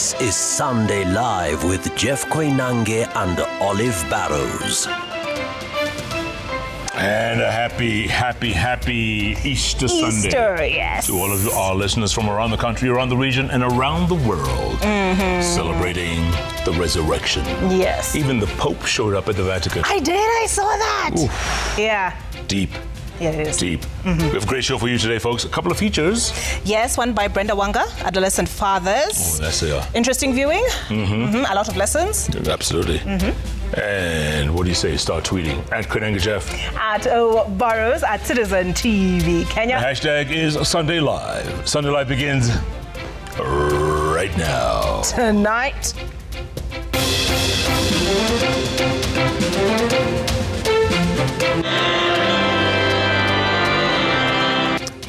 This is Sunday Live with Jeff Koinange and Olive Barrows. And a happy Easter Sunday. Easter, yes. To all of our listeners from around the country, around the region, and around the world, celebrating the resurrection. Yes. Even the Pope showed up at the Vatican. I saw that. Oof. Yeah. Deep. Yeah, it is. Deep. We have a great show for you today, folks. A couple of features. Yes, one by Brenda Wanga, Adolescent Fathers. Oh, that's it. Interesting viewing. A lot of lessons. Absolutely. And what do you say? Start tweeting at Koinange Jeff. At O Barrows at Citizen TV Kenya. The hashtag is Sunday Live. Sunday Live begins right now. Tonight.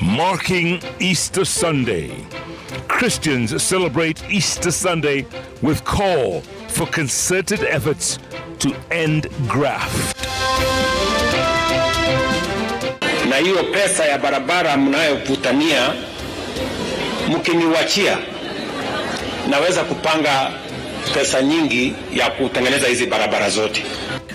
Marking Easter Sunday. Christians celebrate Easter Sunday with call for concerted efforts to end graft. Na hiyo pesa ya barabara mnayokutania mkiniwachia, naweza kupanga pesa nyingi ya kutengeneza hizi barabara zote.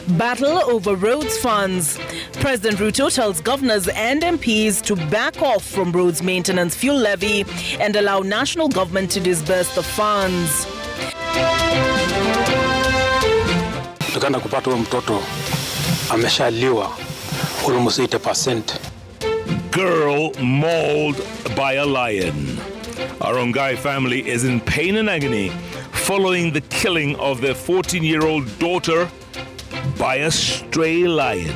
Battle over roads funds. President Ruto tells governors and MPs to back off from roads maintenance fuel levy and allow national government to disburse the funds. Tukana kupata huyo mtoto ameshaliwa almost 80%. Girl mauled by a lion. Our Rongai family is in pain and agony following the killing of their 14-year-old daughter by a stray lion.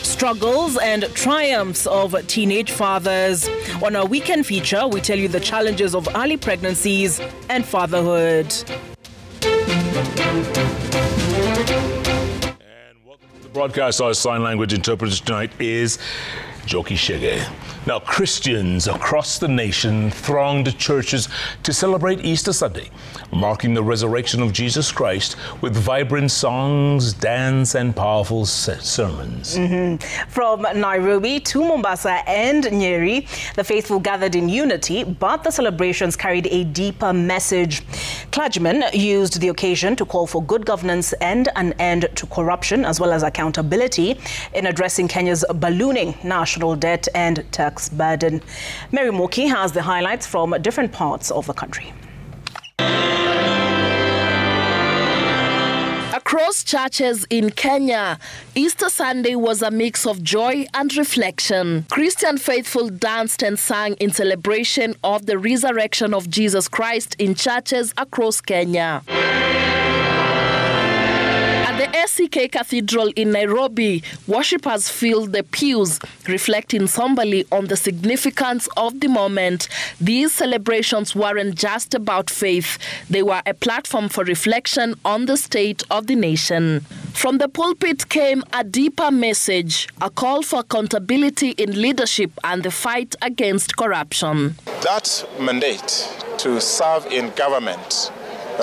Struggles and triumphs of teenage fathers. On our weekend feature, we tell you the challenges of early pregnancies and fatherhood. And welcome to the broadcast. Our sign language interpreter tonight is Joki Shege. Now, Christians across the nation thronged churches to celebrate Easter Sunday, marking the resurrection of Jesus Christ with vibrant songs, dance, and powerful sermons. From Nairobi to Mombasa and Nyeri, the faithful gathered in unity, but the celebrations carried a deeper message. Clergymen used the occasion to call for good governance and an end to corruption, as well as accountability in addressing Kenya's ballooning national debt and tax burden. Mary Moki has the highlights from different parts of the country. Across churches in Kenya, Easter Sunday was a mix of joy and reflection. Christian faithful danced and sang in celebration of the resurrection of Jesus Christ in churches across Kenya. At the SCK Cathedral in Nairobi, worshippers filled the pews, reflecting somberly on the significance of the moment. These celebrations weren't just about faith. They were a platform for reflection on the state of the nation. From the pulpit came a deeper message, a call for accountability in leadership and the fight against corruption. That mandate to serve in government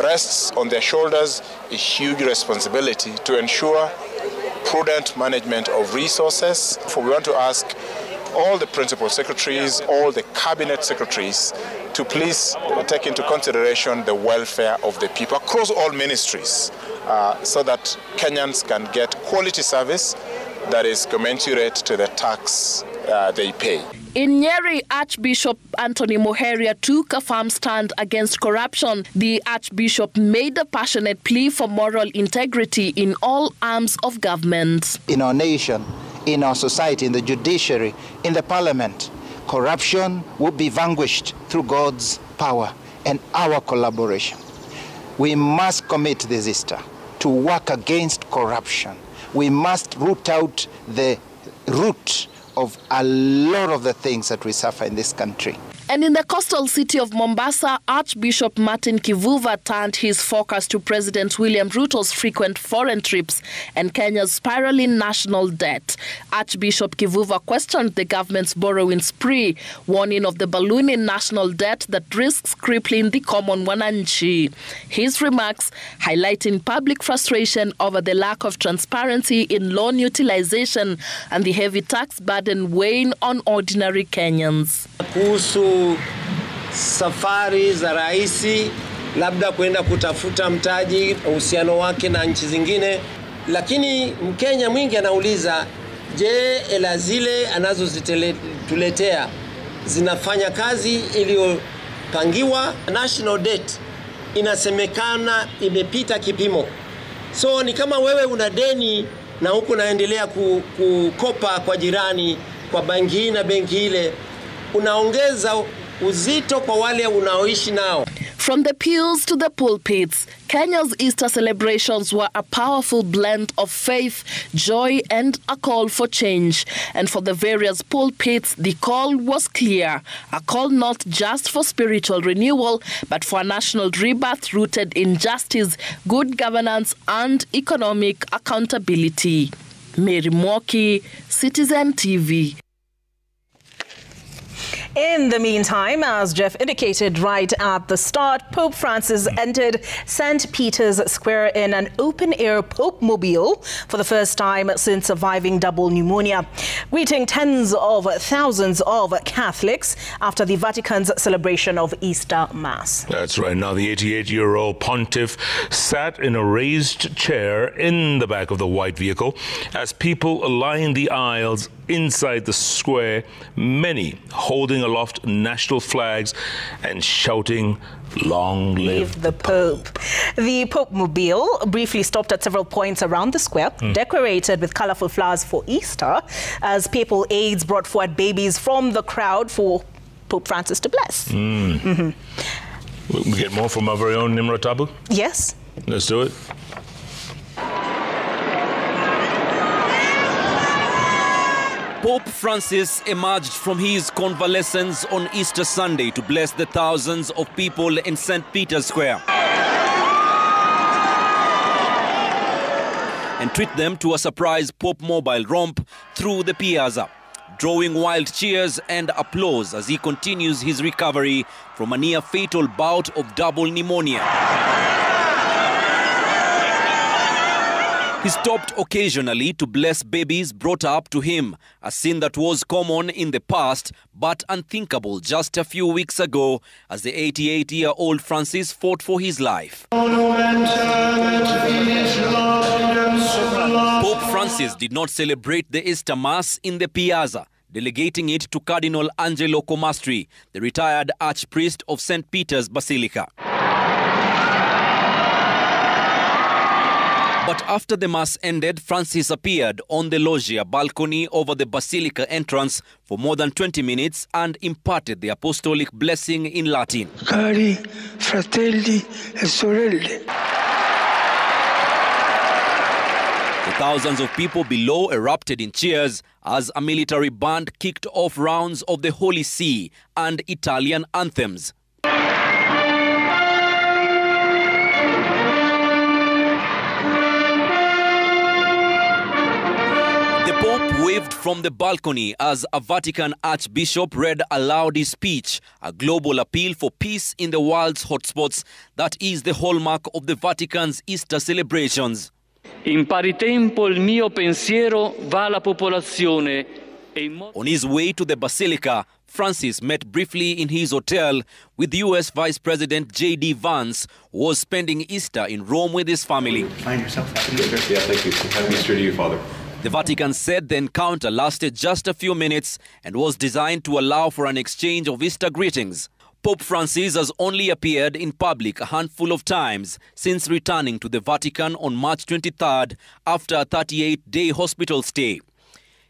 rests on their shoulders a huge responsibility to ensure prudent management of resources. For we want to ask all the principal secretaries, all the cabinet secretaries to please take into consideration the welfare of the people across all ministries so that Kenyans can get quality service that is commensurate to the tax they pay. In Nyeri, Archbishop Anthony Muheria took a firm stand against corruption. The Archbishop made a passionate plea for moral integrity in all arms of government. In our nation, in our society, in the judiciary, in the parliament, corruption will be vanquished through God's power and our collaboration. We must commit this Easter to work against corruption. We must root out the root of a lot of the things that we suffer in this country. And in the coastal city of Mombasa, Archbishop Martin Kivuva turned his focus to President William Ruto's frequent foreign trips and Kenya's spiraling national debt. Archbishop Kivuva questioned the government's borrowing spree, warning of the ballooning national debt that risks crippling the common wananchi. His remarks highlighting public frustration over the lack of transparency in loan utilization and the heavy tax burden weighing on ordinary Kenyans. Kuhusu safari za raisi, labda kwenda kutafuta mtaji, uhusiano wake na nchi zingine, lakini Mkenya mwingi anauliza, je, hela zile anazozituletea zinafanya kazi iliyopangiwa? National debt inasemekana imepita kipimo. So ni kama wewe una deni na huku naendelea kukopa kwa jirani, kwa benki na benki ile, unaongeza uzito kwa wale unaoishi nao. From the pews to the pulpits, Kenya's Easter celebrations were a powerful blend of faith, joy, and a call for change. And for the various pulpits, the call was clear. A call not just for spiritual renewal, but for a national rebirth rooted in justice, good governance, and economic accountability. Mary Mwoki, Citizen TV. In the meantime, as Jeff indicated right at the start, Pope Francis entered St. Peter's Square in an open-air Pope Mobile for the first time since surviving double pneumonia, greeting tens of thousands of Catholics after the Vatican's celebration of Easter Mass. That's right. Now, the 88-year-old pontiff sat in a raised chair in the back of the white vehicle as people lined the aisles inside the square, many holding aloft national flags and shouting, "Long live the Pope." The Pope Mobile briefly stopped at several points around the square, decorated with colorful flowers for Easter, as papal aides brought forward babies from the crowd for Pope Francis to bless. We get more from our very own Nimrod Tabu? Yes. Let's do it. Pope Francis emerged from his convalescence on Easter Sunday to bless the thousands of people in St. Peter's Square and treat them to a surprise Pope Mobile romp through the piazza, drawing wild cheers and applause as he continues his recovery from a near-fatal bout of double pneumonia. He stopped occasionally to bless babies brought up to him, a scene that was common in the past but unthinkable just a few weeks ago as the 88-year-old Francis fought for his life. Pope Francis did not celebrate the Easter Mass in the piazza, delegating it to Cardinal Angelo Comastri, the retired archpriest of St. Peter's Basilica. But after the Mass ended, Francis appeared on the loggia balcony over the Basilica entrance for more than 20 minutes and imparted the apostolic blessing in Latin. Cari fratelli e sorelle. The thousands of people below erupted in cheers as a military band kicked off rounds of the Holy See and Italian anthems. The Pope waved from the balcony as a Vatican Archbishop read aloud his speech, a global appeal for peace in the world's hotspots that is the hallmark of the Vatican's Easter celebrations. In pari tempo il mio pensiero va alla popolazione. On his way to the Basilica, Francis met briefly in his hotel with US Vice President J.D. Vance, who was spending Easter in Rome with his family. Find yourself happy Easter? Yeah, thank you. Happy Easter to you, Father. The Vatican said the encounter lasted just a few minutes and was designed to allow for an exchange of Easter greetings. Pope Francis has only appeared in public a handful of times since returning to the Vatican on March 23rd after a 38-day hospital stay.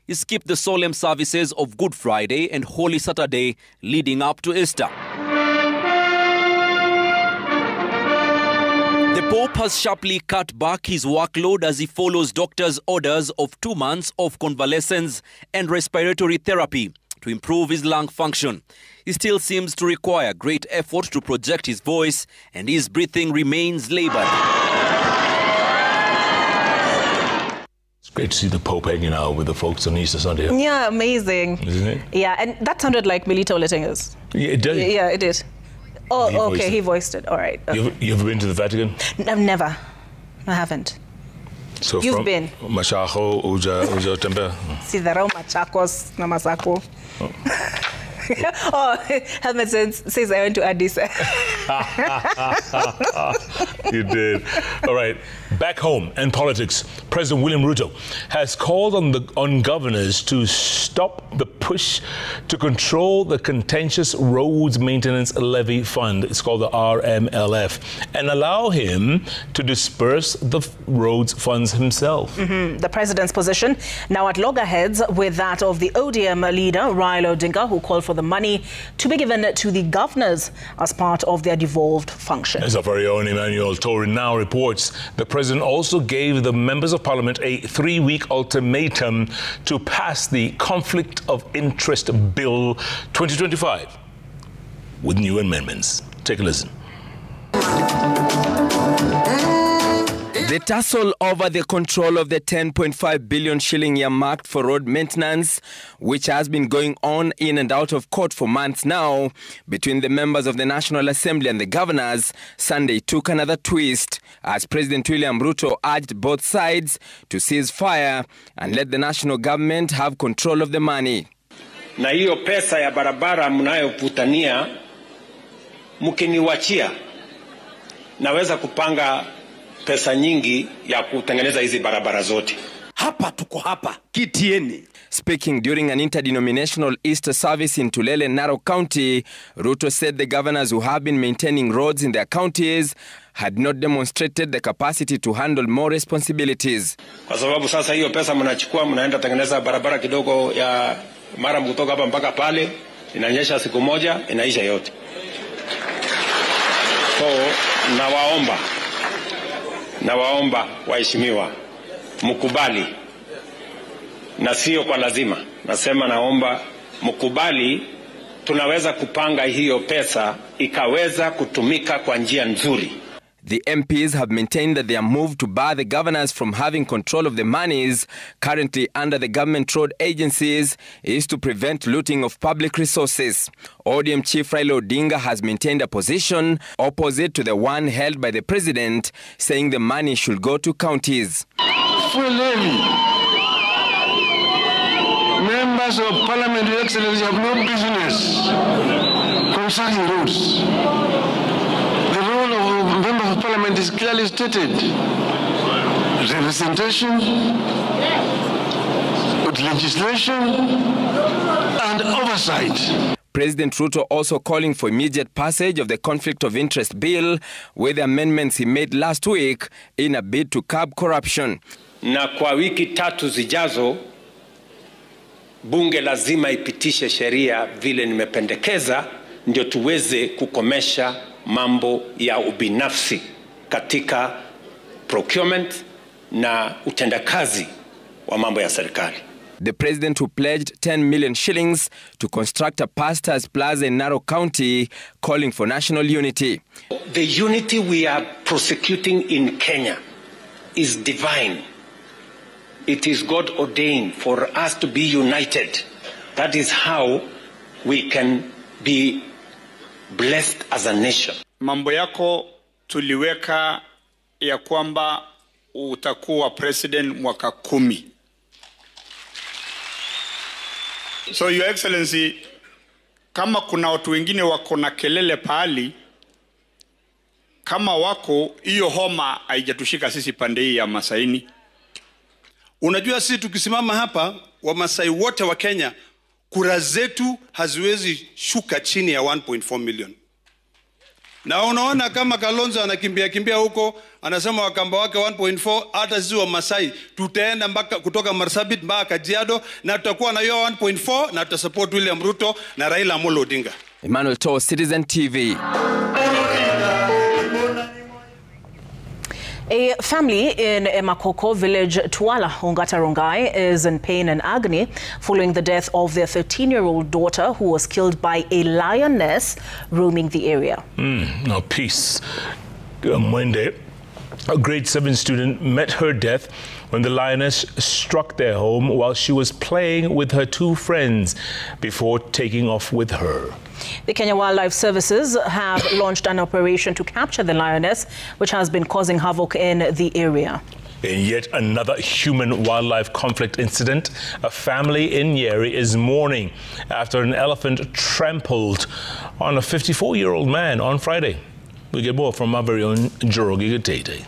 He skipped the solemn services of Good Friday and Holy Saturday leading up to Easter. The Pope has sharply cut back his workload as he follows doctors' orders of 2 months of convalescence and respiratory therapy, to improve his lung function. He still seems to require great effort to project his voice, and his breathing remains labored. It's great to see the Pope hanging out with the folks on Easter Sunday. Yeah, amazing. Isn't it? Yeah, and that sounded like Melita Oletenga's. Yeah, it did. Yeah, it did. Oh, okay, he voiced it. All right. Okay. You ever been to the Vatican? No, never. I haven't. So You've been? Machako, Uja Tempe. Sidharau Machakos, Namasako. Oh, Helmet says I went to Addis. You did. All right. Back home and politics, President William Ruto has called on governors to stop the push to control the contentious Roads Maintenance Levy Fund. It's called the RMLF, and allow him to disperse the roads funds himself. The president's position now at loggerheads with that of the ODM leader, Raila Odinga, who called for the money to be given to the governors as part of their devolved function. As our very own Emmanuel Torin now reports, the president also gave the members of parliament a 3-week ultimatum to pass the Conflict of Interest Bill 2025 with new amendments. Take a listen. The tussle over the control of the 10.5 billion shilling earmarked for road maintenance, which has been going on in and out of court for months now, between the members of the National Assembly and the governors, Sunday took another twist as President William Ruto urged both sides to cease fire and let the national government have control of the money. Na hiyo pesa ya barabara mnayoputania mkiniwachia, naweza kupanga pesa nyingi ya kutengeneza hizi barabara zote. Hapa tuko hapa kitieni. Speaking during an interdenominational Easter service in Tulele, Narok County, Ruto said the governors who have been maintaining roads in their counties had not demonstrated the capacity to handle more responsibilities. Kwa sababu sasa hiyo pesa mnachukua mnaenda tengeneza barabara kidogo ya mara kutoka hapa mpaka pale, inanyesha siku moja inaisha yote. So nawaomba waheshimiwa mkubali, na sio kwa lazima. Nasema naomba mkubali, tunaweza kupanga hiyo pesa ikaweza kutumika kwa njia nzuri. The MPs have maintained that their move to bar the governors from having control of the monies currently under the government road agencies is to prevent looting of public resources. ODM Chief Raila Odinga has maintained a position opposite to the one held by the president, saying the money should go to counties. Full levy. Members of Parliament, Your Excellency, have no business concerning roads. The role of members of Parliament is clearly stated. Representation, with legislation, and oversight. President Ruto also calling for immediate passage of the Conflict of Interest Bill with the amendments he made last week in a bid to curb corruption. Na kwa wiki 3 zijazo, bunge lazima ipitishe sheria vile nimependekeza, ndio tuweze kukomesha mambo ya ubinafsi katika procurement na utendakazi wa mambo ya serikali. The president who pledged 10 million shillings to construct a pastor's plaza in Narok County, calling for national unity. The unity we are prosecuting in Kenya is divine. It is God ordained for us to be united. That is how we can be blessed as a nation. Mambo yako tuliweka ya kwamba utakuwa president mwaka 10. So Your Excellency, kama kuna watu wengine wako na kelele pahali, kama wako hiyo homa haijatushika sisi pande hii ya Masaini. Unajua sisi tukisimama hapa Wamasai wote wa Kenya, kura zetu haziwezi shuka chini ya 1.4 million. Na unaona kama Kalonzo anakimbia huko, anasema Wakamba wake 1.4, hata sisi Wamasai tutaenda mpaka kutoka Marsabit mpaka Kajiado, na tutakuwa na hiyo 1.4 na tutasupport William Ruto na Raila Amolo Odinga. Emmanuel Toh, Citizen TV. A family in Emakoko village, Tuala, Ongata Rongai, is in pain and agony following the death of their 13-year-old daughter who was killed by a lioness roaming the area. Now, peace. Monday, a grade 7 student met her death when the lioness struck their home while she was playing with her 2 friends before taking off with her. The Kenya Wildlife Services have launched an operation to capture the lioness, which has been causing havoc in the area. In yet another human-wildlife conflict incident, a family in Nyeri is mourning after an elephant trampled on a 54-year-old man on Friday. We get more from our very own Njoroge Gatete.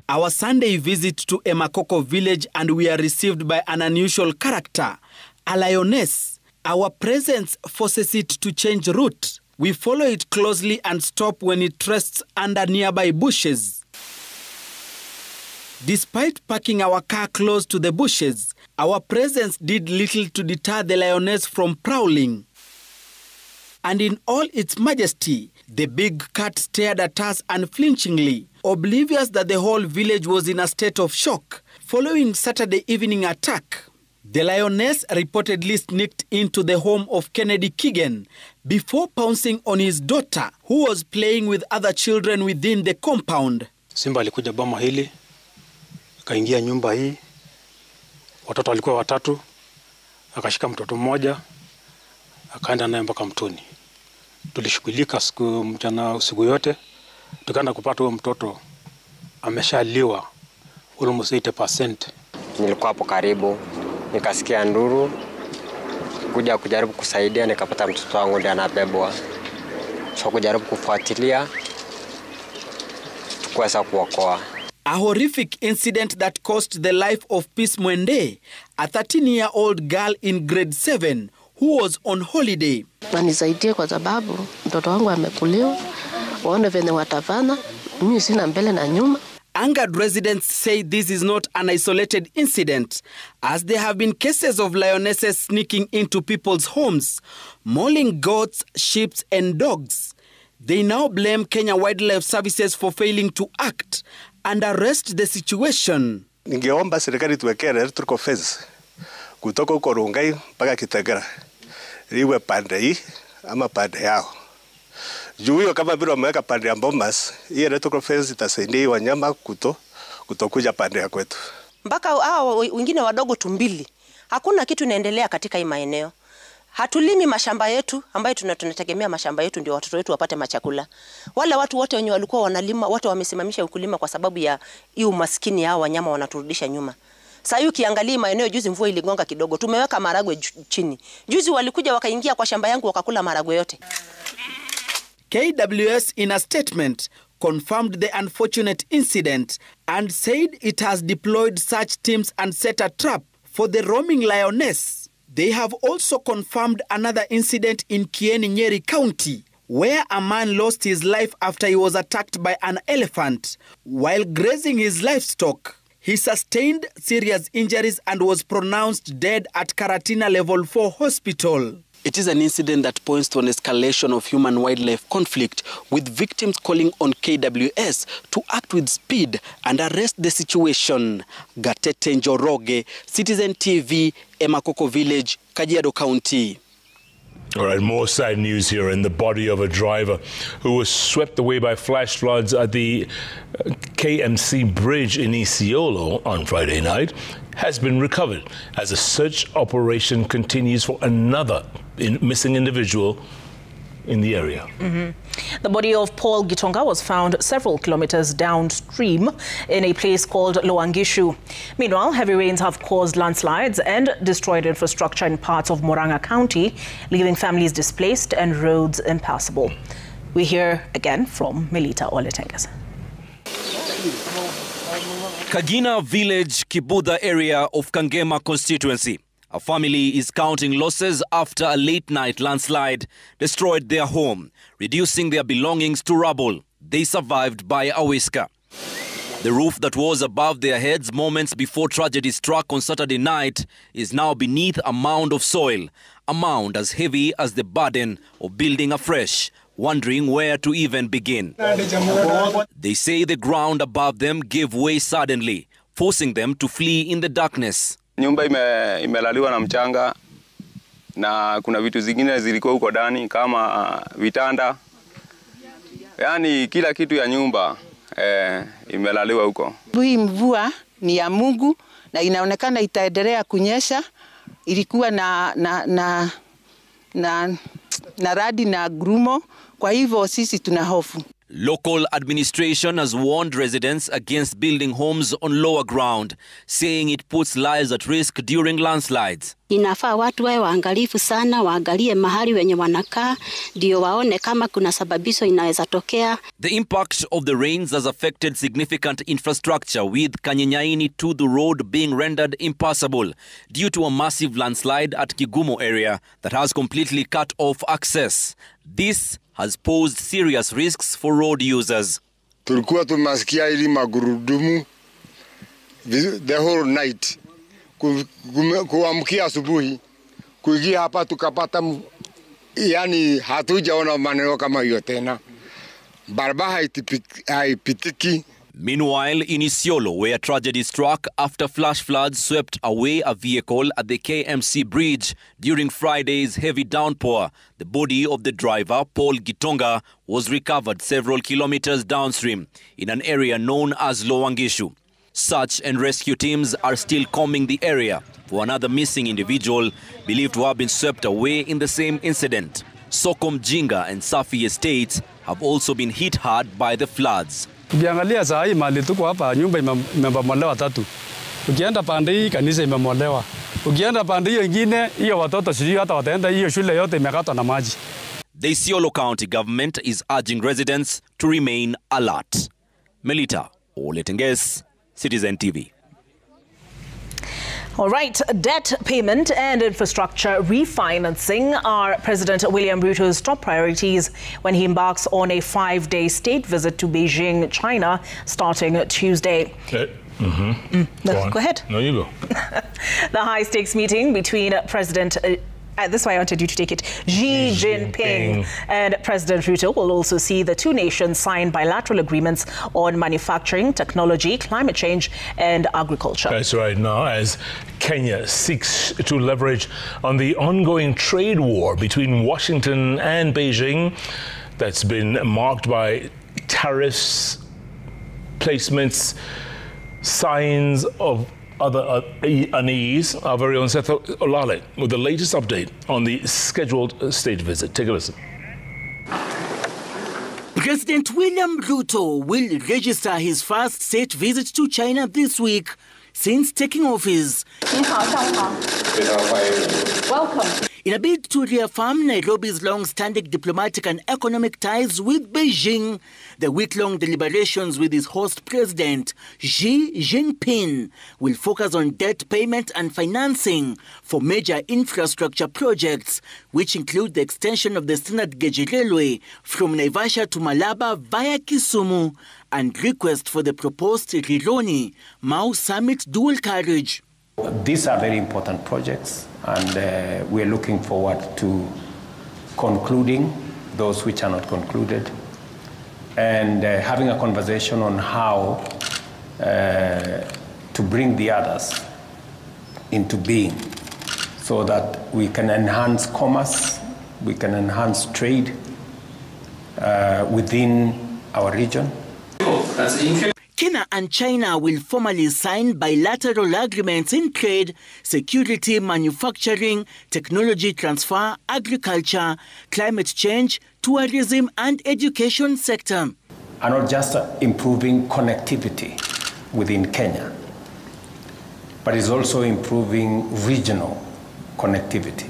Our Sunday visit to Emakoko village, and we are received by an unusual character, a lioness. Our presence forces it to change route. We follow it closely and stop when it rests under nearby bushes. Despite parking our car close to the bushes, our presence did little to deter the lioness from prowling. And in all its majesty, the big cat stared at us unflinchingly, oblivious that the whole village was in a state of shock following Saturday evening attack. The lioness reportedly sneaked into the home of Kennedy Kigen before pouncing on his daughter, who was playing with other children within the compound. Simba alikuja boma hili, akaingia nyumba hii. Watoto walikuwa 3, akashika mtoto mmoja, akaenda naye mpaka mtoni. Tulishughulika usiku yote, tukaenda kupata huyo mtoto ameshaliwa almost 80%. Nilikuwa hapo karibu, nikasikia nduru, kuja kujaribu kusaidia, nikapata mtoto wangu ndiye anabebwa. So kujaribu kufuatilia, tukuweza kuokoa. A horrific incident that cost the life of Peace Mwende, a 13-year-old girl in grade 7 who was on holiday. Wanisaidie kwa sababu mtoto wangu amekuliwa, waone venye watafanya, mimi sina mbele na nyuma. Angered residents say this is not an isolated incident, as there have been cases of lionesses sneaking into people's homes, mauling goats, sheep and dogs. They now blame Kenya Wildlife Services for failing to act and arrest the situation. Ningeomba serikali tuwekee electrical fence kutoka huko Rongai mpaka Kitengela, iwe pande hii ama pande yao. Juu hiyo kama vile wameweka pande ya Bomas, hii electrical fence itasaidia wanyama kutokuja pande ya kwetu. Mpaka hao wengine wadogo tumbili, hakuna kitu inaendelea katika hii maeneo. Hatulimi mashamba yetu ambayo tunategemea mashamba yetu ndio watoto wetu wapate machakula. Wale watu wote wenye walikuwa wanalima, watu wamesimamisha ukulima kwa sababu ya hii umaskini, hao wanyama wanaturudisha nyuma. Sasa ukiangalia maeneo, juzi mvua iligonga kidogo, tumeweka maragwe chini. Juzi walikuja wakaingia kwa shamba yangu wakakula maragwe yote. KWS in a statement confirmed the unfortunate incident and said it has deployed such teams and set a trap for the roaming lioness. They have also confirmed another incident in Kieni, Nyeri County, where a man lost his life after he was attacked by an elephant while grazing his livestock. He sustained serious injuries and was pronounced dead at Karatina Level 4 Hospital. It is an incident that points to an escalation of human-wildlife conflict, with victims calling on KWS to act with speed and arrest the situation. Gatete Njoroge, Citizen TV, Emakoko Village, Kajiado County. All right, more sad news here. In the body of a driver who was swept away by flash floods at the KMC Bridge in Isiolo on Friday night has been recovered as a search operation continues for another missing individual in the area. The body of Paul Gitonga was found several kilometers downstream in a place called Loangishu. Meanwhile, heavy rains have caused landslides and destroyed infrastructure in parts of Murang'a County, leaving families displaced and roads impassable. We hear again from Melita Oletenges. Kagina Village, Kibudha area of Kangema constituency. A family is counting losses after a late-night landslide destroyed their home, reducing their belongings to rubble. They survived by a whisker. The roof that was above their heads moments before tragedy struck on Saturday night is now beneath a mound of soil. a mound as heavy as the burden of building afresh, wondering where to even begin. They say the ground above them gave way suddenly, forcing them to flee in the darkness. Nyumba imelaliwa na mchanga na kuna vitu zingine zilikuwa huko ndani kama vitanda. Yaani kila kitu ya nyumba imelaliwa huko. Hii mvua ni ya Mungu na inaonekana itaendelea kunyesha. Ilikuwa na radi na grumo, kwa hivyo sisi tuna hofu. Local administration has warned residents against building homes on lower ground, saying it puts lives at risk during landslides. Inafaa watu wawe waangalifu sana, waangalie mahali wenye wanakaa ndio waone kama kuna sababisho inaweza tokea. The impact of the rains has affected significant infrastructure, with Kanyenyaini to the road being rendered impassable due to a massive landslide at Kigumo area that has completely cut off access. This has posed serious risks for road users. Tulikuwa tumasikia ili magurudumu the whole night. Kuamkia asubuhi kuingia hapa tukapata, yani hatujaona maneno kama hiyo tena. Barabara haipitiki. Meanwhile, in Isiolo, where tragedy struck after flash floods swept away a vehicle at the KMC bridge during Friday's heavy downpour, the body of the driver, Paul Gitonga, was recovered several kilometers downstream in an area known as Lowangishu. Search and rescue teams are still combing the area for another missing individual believed to have been swept away in the same incident. Sokom Jinga and Safi estates have also been hit hard by the floods. Ukiangalia saa hii mali tuko hapa, nyumba imebomolewa 3. Ukienda pande hii kanisa imebomolewa. Ukienda pande hiyo nyingine, hiyo watoto sijui hata wataenda, hiyo shule yote imekatwa na maji. The Isiolo County government is urging residents to remain alert. Melita Oletenges, Citizen TV. All right, debt payment and infrastructure refinancing are President William Ruto's top priorities when he embarks on a 5-day state visit to Beijing, China, starting Tuesday. No, go ahead. No, you go. The high-stakes meeting between President this is why I wanted you to take it. Xi Jinping and President Ruto will also see the two nations sign bilateral agreements on manufacturing, technology, climate change, and agriculture. That's right. Now, as Kenya seeks to leverage on the ongoing trade war between Washington and Beijing, that's been marked by tariffs, placements, signs of other unease. Our very own Seth Olale with the latest update on the scheduled state visit. Take a listen. President William Ruto will register his first state visit to China this week since taking office. Welcome. In a bid to reaffirm Nairobi's long-standing diplomatic and economic ties with Beijing, the week-long deliberations with his host president, Xi Jinping, will focus on debt payment and financing for major infrastructure projects, which include the extension of the standard gauge railway from Naivasha to Malaba via Kisumu and request for the proposed Rironi Mau Summit dual carriage. These are very important projects, and we are looking forward to concluding those which are not concluded and having a conversation on how to bring the others into being so that we can enhance commerce, we can enhance trade within our region. Kenya and China will formally sign bilateral agreements in trade, security, manufacturing, technology transfer, agriculture, climate change, tourism, and education sector. And not just improving connectivity within Kenya, but is also improving regional connectivity.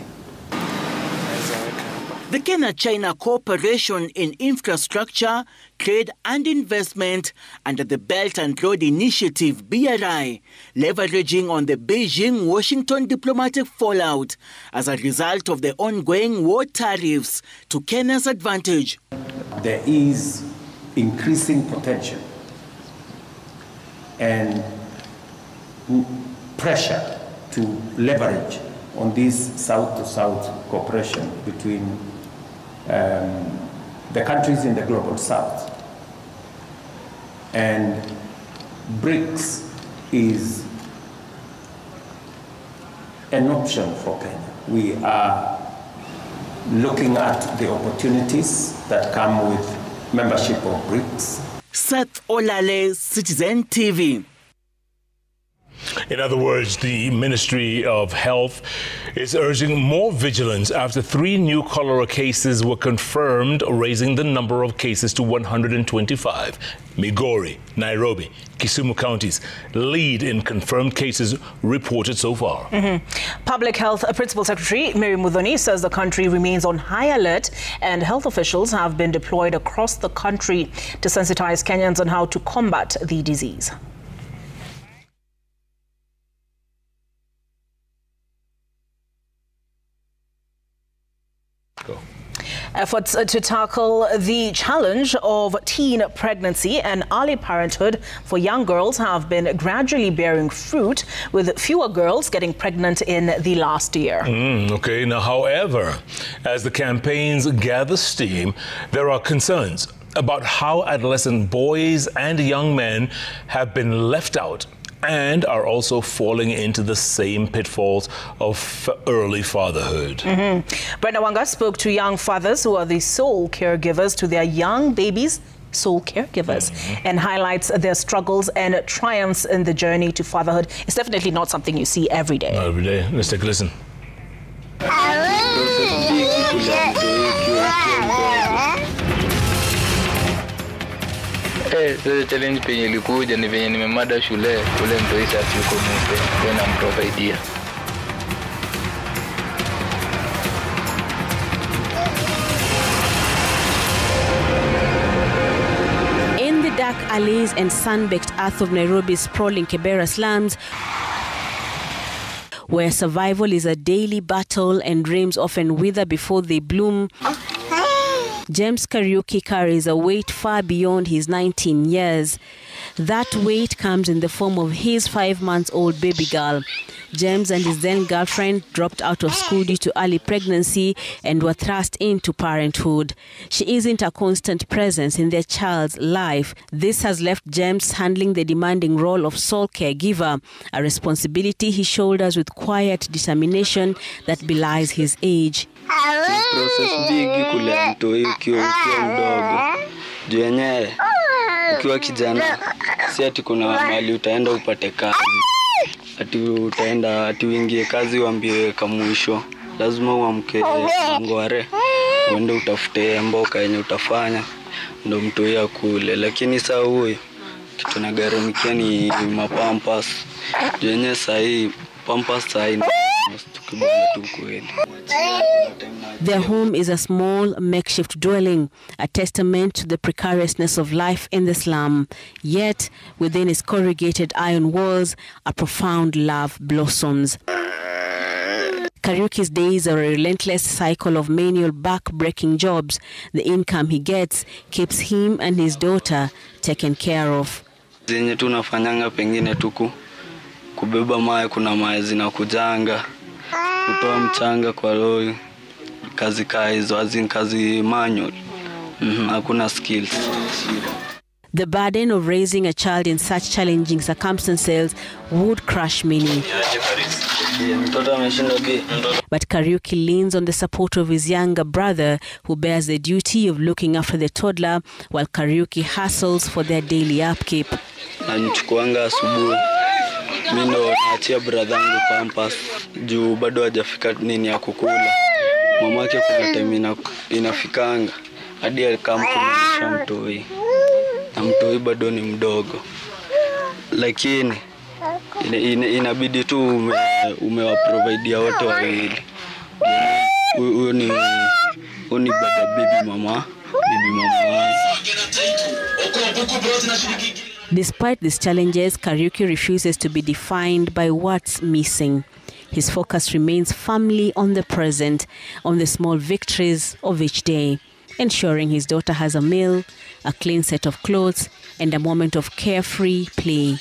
The Kenya-China cooperation in infrastructure, trade and investment under the Belt and Road Initiative, BRI, leveraging on the Beijing-Washington diplomatic fallout as a result of the ongoing war tariffs to Kenya's advantage. There is increasing potential and pressure to leverage on this South-to-South cooperation between the countries in the global South. And BRICS is an option for Kenya. We are looking at the opportunities that come with membership of BRICS. Seth Olale, Citizen TV. In other words, the Ministry of Health is urging more vigilance after 3 new cholera cases were confirmed, raising the number of cases to 125. Migori, Nairobi, Kisumu counties lead in confirmed cases reported so far. Public Health Principal Secretary Mary Muthoni says the country remains on high alert and health officials have been deployed across the country to sensitize Kenyans on how to combat the disease. Efforts to tackle the challenge of teen pregnancy and early parenthood for young girls have been gradually bearing fruit, with fewer girls getting pregnant in the last year. Okay, now, however, as the campaigns gather steam, there are concerns about how adolescent boys and young men have been left out and are also falling into the same pitfalls of early fatherhood. Brenda Wanga spoke to young fathers who are the sole caregivers to their young babies, and highlights their struggles and triumphs in the journey to fatherhood. It's definitely not something you see every day. Not every day. Let's take a listen. Sasa challenge penye ilikuja ni venye nimemada shule ule mtoisha yuko mpe tena mprovidea. In the dark alleys and sun-baked earth of Nairobi's sprawling Kibera slums, where survival is a daily battle and dreams often wither before they bloom, James Kariuki carries a weight far beyond his 19 years. That weight comes in the form of his 5-month-old baby girl. James and his then-girlfriend dropped out of school due to early pregnancy and were thrust into parenthood. She isn't a constant presence in their child's life. This has left James handling the demanding role of sole caregiver, a responsibility he shoulders with quiet determination that belies his age. Process bigi kulea mtoi ukiwa mdogo. Juu yenyewe ukiwa kijana si ati kuna mahali utaenda upate kazi. Ati uingie kazi uambiwe kamwisho. Lazima uamke ngware. Uende utafute mboka yenye utafanya ndo mtoi akule. Lakini saa huyu kitu nagaramikia ni mapampas. Juu yenyewe saa hii pampas saa hii Their home is a small makeshift dwelling, a testament to the precariousness of life in the slum. Yet, within its corrugated iron walls, a profound love blossoms. Kariuki's days are a relentless cycle of manual back-breaking jobs. The income he gets keeps him and his daughter taken care of. Zenye tunafanyanga pengine tuku kubeba mawe, kuna mawe zinakujanga. Kutoa mchanga kwa lori, kazi hizo azin kazi manual, hakuna skills. The burden of raising a child in such challenging circumstances would crush many. But Kariuki leans on the support of his younger brother, who bears the duty of looking after the toddler, while Kariuki hustles for their daily upkeep. Nanichukuanga asubuhi. Mimi ndo naachia bradhangu pampas juu bado hajafika nini ya kukula. Mamake kuna time inafikanga hadi akamkulisha mtoi. Na mtoi bado ni mdogo. Lakini inabidi tu umewaprovidea wote wawili. Huyo ni baby mama Despite these challenges, Kariuki refuses to be defined by what's missing. His focus remains firmly on the present, on the small victories of each day, ensuring his daughter has a meal, a clean set of clothes, and a moment of carefree play.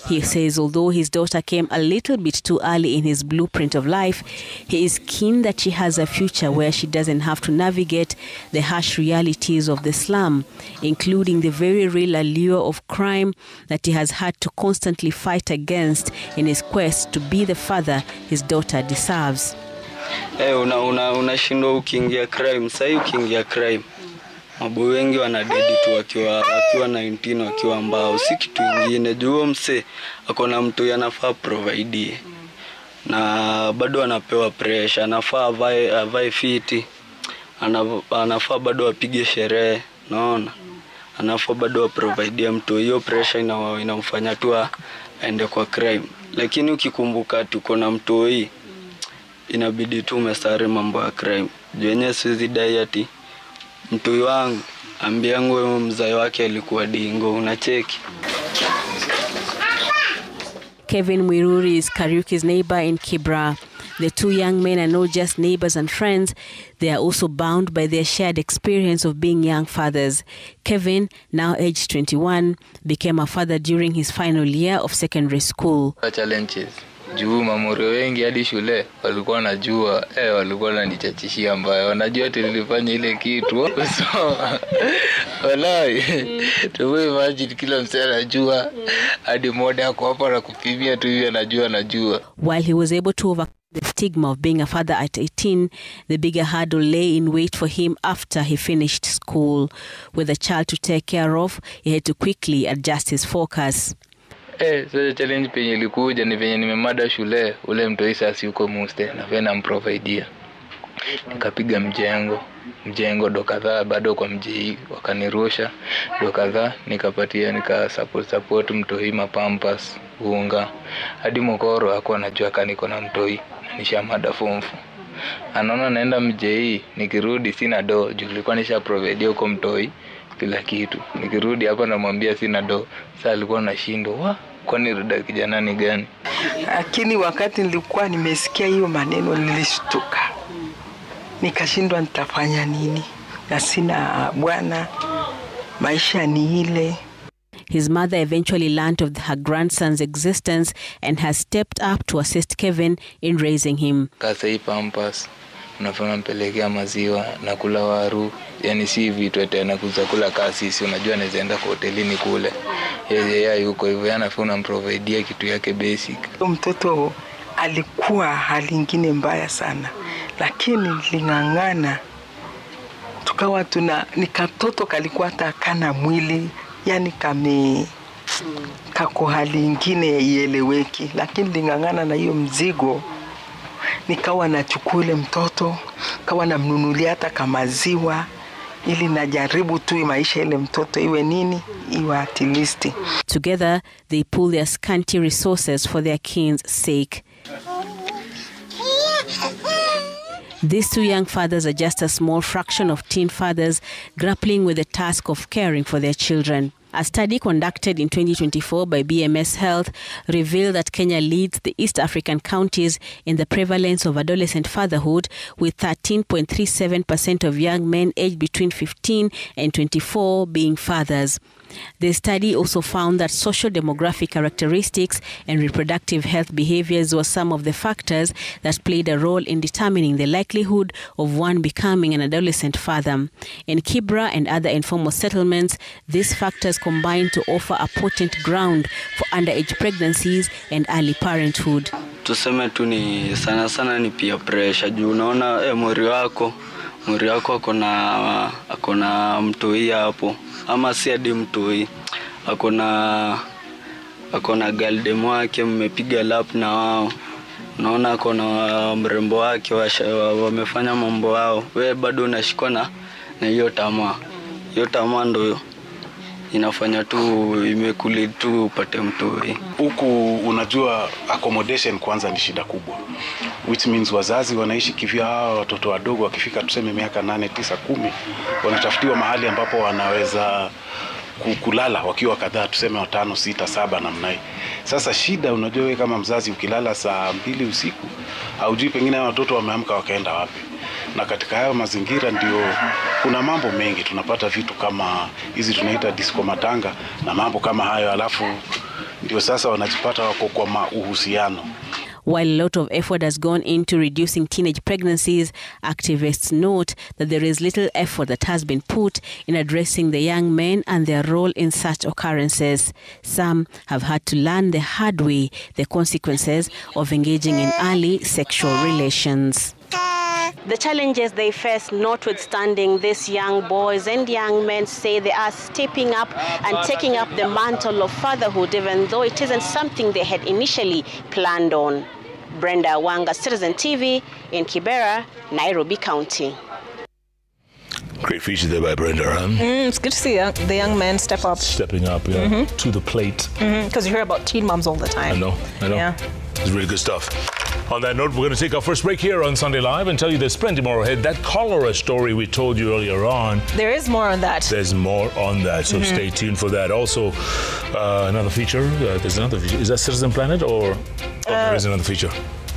He says although his daughter came a little bit too early in his blueprint of life, he is keen that she has a future where she doesn't have to navigate the harsh realities of the slum, including the very real allure of crime that he has had to constantly fight against in his quest to be the father his daughter deserves. Unashindwa ukiingia crime. Sasa ukiingia crime, maboy wengi wanadedi tu wakiwa 19 wakiwa mbao, si kitu kingine. Juu mse akona mtu yanafaa provide na bado anapewa pressure, anafaa avae fiti, anafaa bado apige sherehe, naona anafaa bado provide mtu. Hiyo pressure inamfanya tu aende kwa crime. Lakini ukikumbuka tuko na mtu hii, inabidi tu umesare mambo ya crime. Jenye siwezi dai ati mtu wangu ambiangu mzai wake alikuwa dingo, unacheki. Kevin Mwiruri is Kariuki's neighbor in Kibra. The two young men are not just neighbors and friends, they are also bound by their shared experience of being young fathers. Kevin, now aged 21, became a father during his final year of secondary school. Challenges. Juu mamuri wengi hadi shule walikuwa wanajua walikuwa wananichachishia mbaya, wanajua ati nilifanya ile kitu. So walai tu imagine kila msee anajua hadi moda yako hapa na kupimia tu hivi anajua. While he was able to overcome the stigma of being a father at 18, the bigger hurdle lay in wait for him after he finished school. With a child to take care of, he had to quickly adjust his focus. So challenge penye ilikuja ni venye nimemada shule, ule mtoi sasa yuko muste na vena mprovidea. Nikapiga mjengo do kadhaa bado kwa mji wakanirusha do kadhaa, nikapatia support mtoi mapampas, unga. Hadi mokoro hakuwa anajua kama niko na mtoi na nishamada fomfu. Anaona naenda mji, nikirudi sina do, juu nilikuwa nisha provide huko mtoi kila kitu. Nikirudi hapa namwambia sina do. Sasa alikuwa anashindwa, kwani rada kijana ni gani? Lakini wakati nilikuwa nimesikia hiyo maneno nilishtuka. Nikashindwa nitafanya nini? Na sina bwana, maisha ni ile. His mother eventually learned of her grandson's existence and has stepped up to assist Kevin in raising him. Kasa hii pampas, unafanya mpelekea maziwa na kula waru, yani si vitu tena kula kasisi, unajua anaenda kwa hotelini kule. Yeye yuko hivyo, anafuna mprovide kitu yake basic. Mtoto alikuwa hali nyingine mbaya sana, lakini lingangana. Tukawa nikatoto kalikuwa takana mwili, yani kako hali nyingine ieleweki, lakini lingangana na hiyo mzigo. Nikawa nachukua ile mtoto, kawa namnunulia hata kama maziwa, ili najaribu tu maisha ile mtoto iwe nini, iwe at least. Together, they pool their scanty resources for their kin's sake. These two young fathers are just a small fraction of teen fathers grappling with the task of caring for their children. A study conducted in 2024 by BMS Health revealed that Kenya leads the East African countries in the prevalence of adolescent fatherhood, with 13.37% of young men aged between 15 and 24 being fathers. The study also found that social demographic characteristics and reproductive health behaviors were some of the factors that played a role in determining the likelihood of one becoming an adolescent father. In Kibra and other informal settlements, these factors combine to offer a potent ground for underage pregnancies and early parenthood. Tuseme tu ni sana ni peer pressure. Juu unaona mwiri wako akona mtoi hapo, ama si hadi mtoi, akona galdem wake, mmepiga lap na wao, unaona akona mrembo wake, wamefanya mambo yao, wewe bado unashikwa na hiyo tamaa. Hiyo tamaa ndio inafanya tu imekuli tu upate mtoi. Huku unajua accommodation kwanza ni shida kubwa, which means wazazi wanaishi kivyao. Watoto wadogo wakifika tuseme miaka 8, 9, 10 wanatafutiwa mahali ambapo wanaweza kulala wakiwa kadhaa, tuseme 5, 6, 7 namna hii. Sasa shida, unajua wewe kama mzazi ukilala saa 2 usiku, haujui pengine watoto wameamka wakaenda wapi. Na katika hayo mazingira ndio kuna mambo mengi, tunapata vitu kama hizi tunaita disco matanga na mambo kama hayo. Alafu ndio sasa wanajipata wako kwa mahusiano. While a lot of effort has gone into reducing teenage pregnancies, activists note that there is little effort that has been put in addressing the young men and their role in such occurrences. Some have had to learn the hard way the consequences of engaging in early sexual relations. The challenges they face, notwithstanding, these young boys and young men say they are stepping up and taking up the mantle of fatherhood, even though it isn't something they had initially planned on. Brenda Wanga, Citizen TV in Kibera, Nairobi County. Great feature there by Brenda, huh? It's good to see the young men step up. Stepping up, yeah, to the plate. Because you hear about teen moms all the time. I know. Yeah. It's really good stuff. On that note, we're going to take our first break here on Sunday Live and tell you there's plenty more ahead. That cholera story we told you earlier on. There is more on that. There's more on that, so stay tuned for that. Also, another feature. There's another feature. Is that Citizen Planet or there is another feature?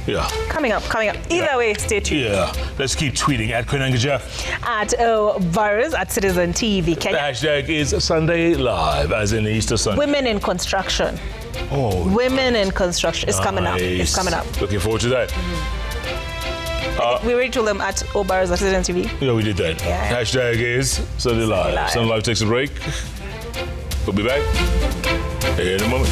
Yeah. Coming up. Either way, stay tuned. Yeah. Let's keep tweeting at Koinangaja. At Virus, at Citizen TV Kenya. The hashtag is Sunday Live, as in Easter Sunday. Women in construction. Oh. Women in construction. It's coming up. It's coming up. Looking forward to that. We already told them at Virus at Citizen TV. Yeah, we did that. Yeah. Hashtag is Sunday Live. Sunday Live takes a break. We'll be back in a moment.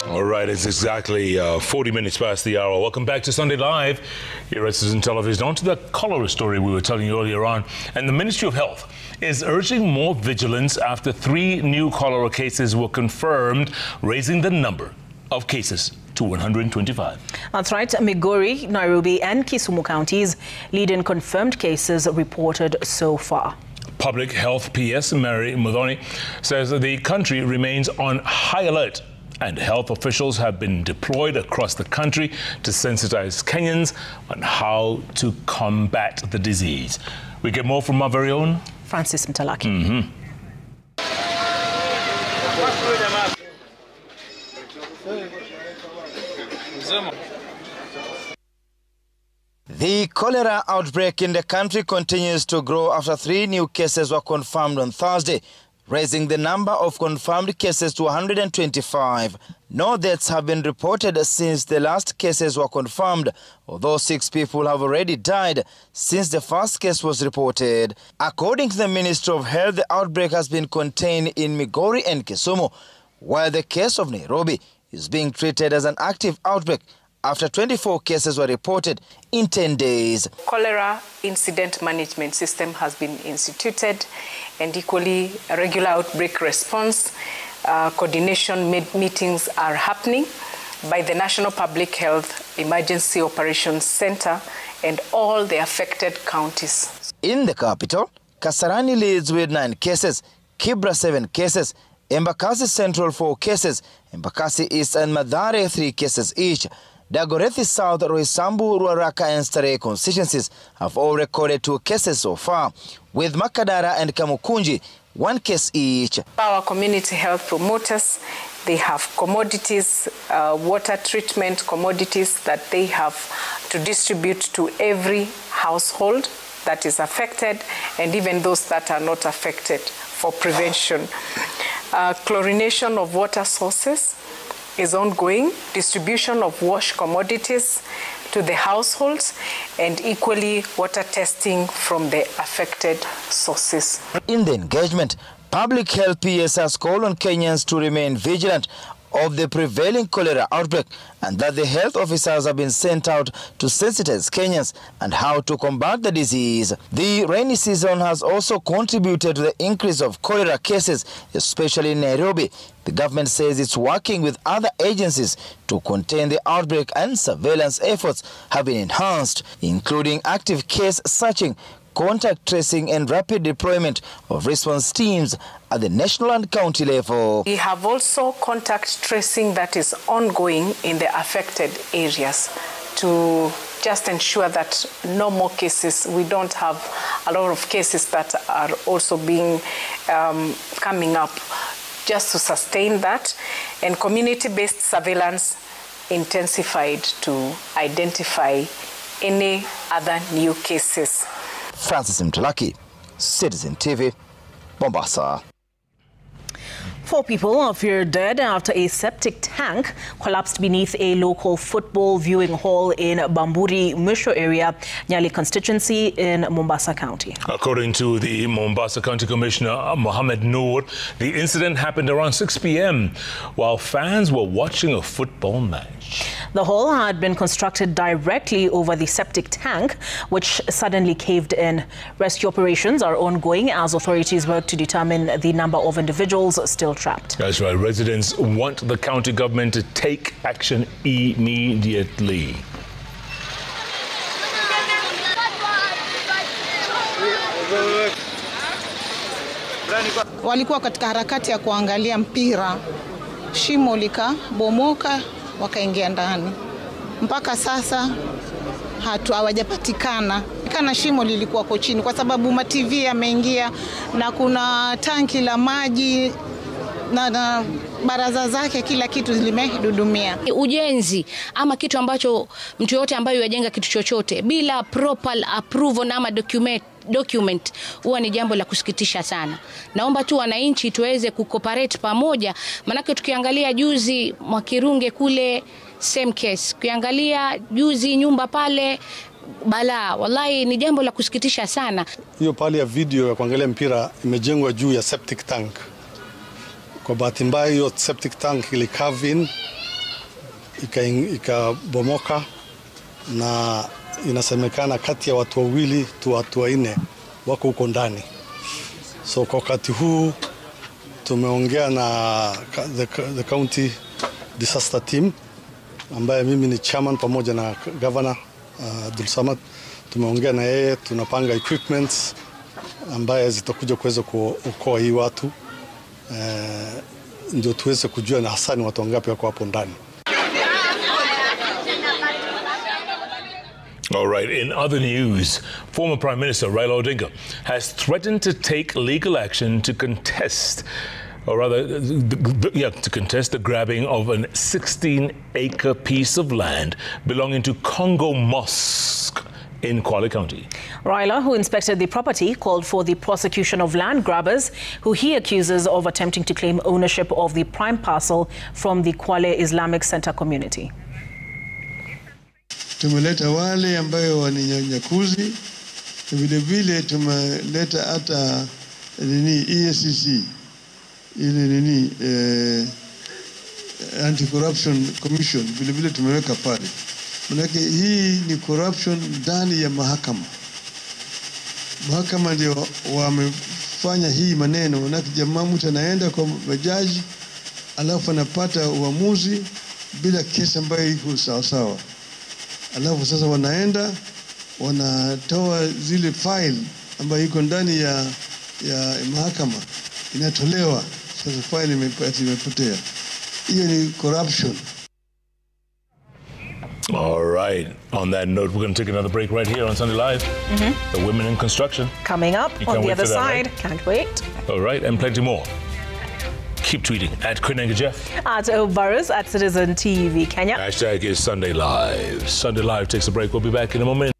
All right, it's exactly 40 minutes past the hour. Welcome back to Sunday Live here at Citizen Television. On to the cholera story we were telling you earlier on. And the Ministry of Health is urging more vigilance after 3 new cholera cases were confirmed, raising the number of cases to 125. That's right. Migori, Nairobi and Kisumu counties lead in confirmed cases reported so far. Public Health PS Mary Muthoni says that the country remains on high alert, and health officials have been deployed across the country to sensitize Kenyans on how to combat the disease. We get more from our very own Francis Mtalaki. The cholera outbreak in the country continues to grow after 3 new cases were confirmed on Thursday, raising the number of confirmed cases to 125. No deaths have been reported since the last cases were confirmed, although 6 people have already died since the first case was reported. According to the Ministry of Health, the outbreak has been contained in Migori and Kisumu, while the case of Nairobi is being treated as an active outbreak after 24 cases were reported in 10 days. Cholera incident management system has been instituted, and equally a regular outbreak response coordination meetings are happening by the National Public Health Emergency Operations Center and all the affected counties. In the capital, Kasarani leads with 9 cases, Kibra 7 cases, Embakasi Central 4 cases, Embakasi East and Mathare 3 cases each. Dagoretti South, Roysambu, Ruaraka and Starehe constituencies have all recorded 2 cases so far, with Makadara and Kamukunji 1 case each. Our community health promoters, they have commodities, water treatment commodities that they have to distribute to every household that is affected, and even those that are not affected, for prevention. Chlorination of water sources is ongoing, distribution of wash commodities to the households, and equally water testing from the affected sources. In the engagement, Public Health PS has called on Kenyans to remain vigilant of the prevailing cholera outbreak, and that the health officers have been sent out to sensitize Kenyans and how to combat the disease. The rainy season has also contributed to the increase of cholera cases, especially in Nairobi. The government says it's working with other agencies to contain the outbreak, and surveillance efforts have been enhanced, including active case searching, contact tracing and rapid deployment of response teams at the national and county level. We have also contact tracing that is ongoing in the affected areas to just ensure that no more cases, we don't have a lot of cases that are also being coming up, just to sustain that, and community-based surveillance intensified to identify any other new cases. Francis Mtalaki, Citizen TV, Mombasa. 4 people are feared dead after a septic tank collapsed beneath a local football viewing hall in Bamburi Misho area, Nyali constituency in Mombasa County. According to the Mombasa County Commissioner Mohammed Noor, the incident happened around 6 p.m. while fans were watching a football match. The hall had been constructed directly over the septic tank, which suddenly caved in. Rescue operations are ongoing as authorities work to determine the number of individuals still trapped. That's right. Residents want the county government to take action immediately. Walikuwa katika harakati ya kuangalia mpira, shimo likabomoka, wakaingia ndani. Mpaka sasa hawajapatikana. Kana shimo lilikuwa kwa chini kwa sababu ma TV yameingia na kuna tanki la maji na baraza zake, kila kitu limedudumia. Ujenzi ama kitu ambacho mtu yote ambaye yajenga kitu chochote bila proper approval ama document huwa ni jambo la kusikitisha sana. Naomba tu wananchi tuweze kucooperate pamoja, manake tukiangalia juzi Mwakirunge kule same case, ukiangalia juzi nyumba pale bala, wallahi ni jambo la kusikitisha sana. Hiyo pale ya video ya kuangalia mpira imejengwa juu ya septic tank. Kwa bahati mbaya hiyo septic tank ilicave in, ikabomoka, na inasemekana kati ya watu wawili tu watu 4 wako huko ndani. So kwa wakati huu tumeongea na the county disaster team ambaye mimi ni chairman pamoja na governor Abdul Samad. Tumeongea na yeye, tunapanga equipments ambaye zitakuja kuweza kuokoa hii watu, ndio tuweze kujua na hasa ni watu wangapi wako hapo ndani. All right, in other news, former Prime Minister Raila Odinga has threatened to take legal action to contest, or rather, to contest the grabbing of a 16-acre piece of land belonging to Congo Mosque in Kwale County. Raila, who inspected the property, called for the prosecution of land grabbers who he accuses of attempting to claim ownership of the prime parcel from the Kwale Islamic Center community. Tumeleta wale ambayo waninyanyakuzi, vile vile tumeleta hata EACC ile Anti-Corruption Commission, vile vile tumeweka pale. Manake hii ni corruption ndani ya mahakama. Mahakama ndio wamefanya hii maneno, manake jamaa mtu anaenda kwa majaji alafu anapata uamuzi bila kesi ambayo iko sawa sawa. Alafu sasa wanaenda wanatoa zile file ambayo iko ndani ya mahakama, inatolewa. Sasa file imepotea. Hiyo ni corruption. All right. On that note, we're going to take another break right here on Sunday Live. The women in construction. Coming up on the other side. Right? Can't wait. All right, and plenty more. Keep tweeting at Koinange Jeff. At Obarus, at Citizen TV Kenya. Hashtag is Sunday Live. Sunday Live takes a break. We'll be back in a moment.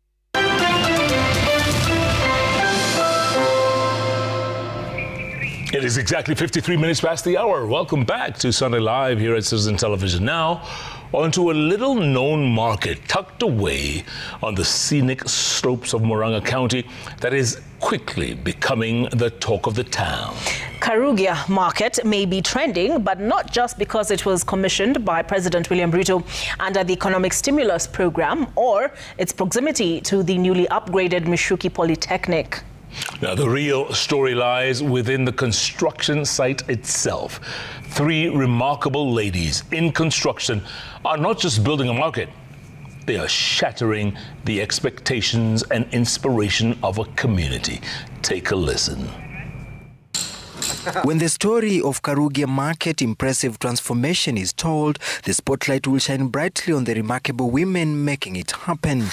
It is exactly 53 minutes past the hour. Welcome back to Sunday Live here at Citizen Television. Now, onto a little-known market tucked away on the scenic slopes of Murang'a County that is quickly becoming the talk of the town. Karugia Market may be trending, but not just because it was commissioned by President William Ruto under the Economic Stimulus Program or its proximity to the newly upgraded Mishuki Polytechnic. Now, the real story lies within the construction site itself. 3 remarkable ladies in construction are not just building a market, they are shattering the expectations and inspiration of a community. Take a listen. When the story of Karugia Market impressive transformation is told, the spotlight will shine brightly on the remarkable women making it happen.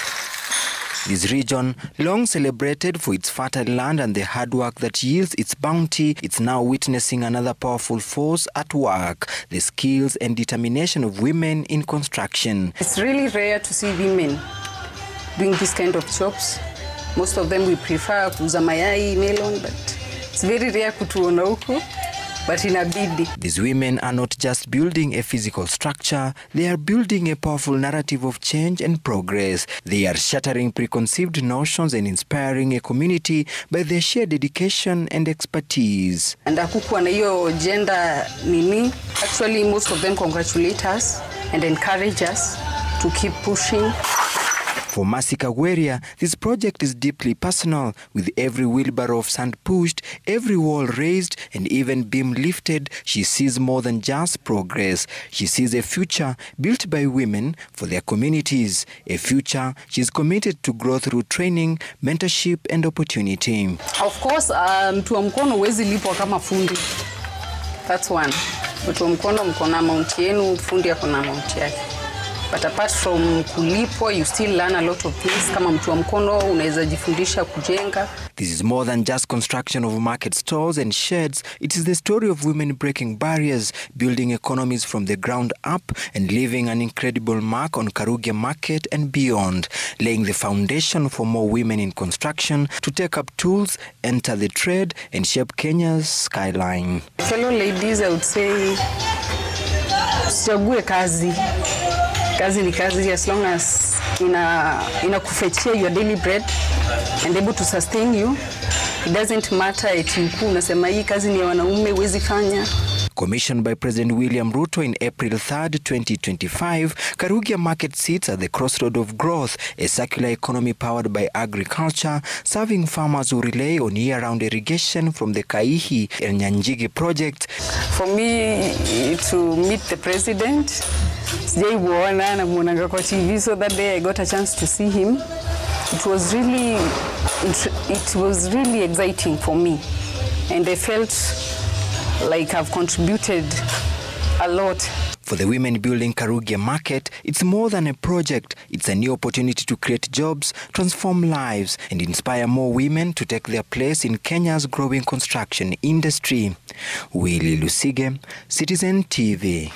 This region, long celebrated for its fertile land and the hard work that yields its bounty, it's now witnessing another powerful force at work, the skills and determination of women in construction. It's really rare to see women doing this kind of jobs. Most of them we prefer kuuza mayai, melon, but it's very rare kutuona huko. But inabidi. These women are not just building a physical structure, they are building a powerful narrative of change and progress. They are shattering preconceived notions and inspiring a community by their sheer dedication and expertise. And hakukuwa na hiyo gender nini. Actually, most of them congratulate us and encourage us to keep pushing. For Mercy Kagweria, this project is deeply personal, with every wheelbarrow of sand pushed, every wall raised, and even beam lifted. She sees more than just progress. She sees a future built by women for their communities, a future she's committed to grow through training, mentorship, and opportunity. Of course, mtu wa mkono huwezi lipwa kama fundi. That's one. Mtu wa mkono mkona amount yenu, fundi akona amount yake. But apart from kulipwa, you still learn a lot of things. Kama mtu wa mkono, unaweza jifundisha kujenga. This is more than just construction of market stalls and sheds. It is the story of women breaking barriers, building economies from the ground up, and leaving an incredible mark on Karugia Market and beyond, laying the foundation for more women in construction to take up tools, enter the trade, and shape Kenya's skyline. Fellow ladies, I would say, usichague kazi. Kazi ni kazi, as long as inakufechia your daily bread and able to sustain you. It doesn't matter eti ukuu unasema hii kazi ni ya wanaume huwezi fanya. Commissioned by President William Ruto in April 3rd, 2025, Karugia Market sits at the crossroad of growth, a circular economy powered by agriculture, serving farmers who rely on year-round irrigation from the Kaihi and Nyanjigi project. For me to meet the president, sijaibuona na muonanga kwa TV, so that day I got a chance to see him. It was really exciting for me, and I felt like I've contributed a lot. For the women building Karugia Market, it's more than a project. It's a new opportunity to create jobs, transform lives, and inspire more women to take their place in Kenya's growing construction industry. Willie Lusige, Citizen TV.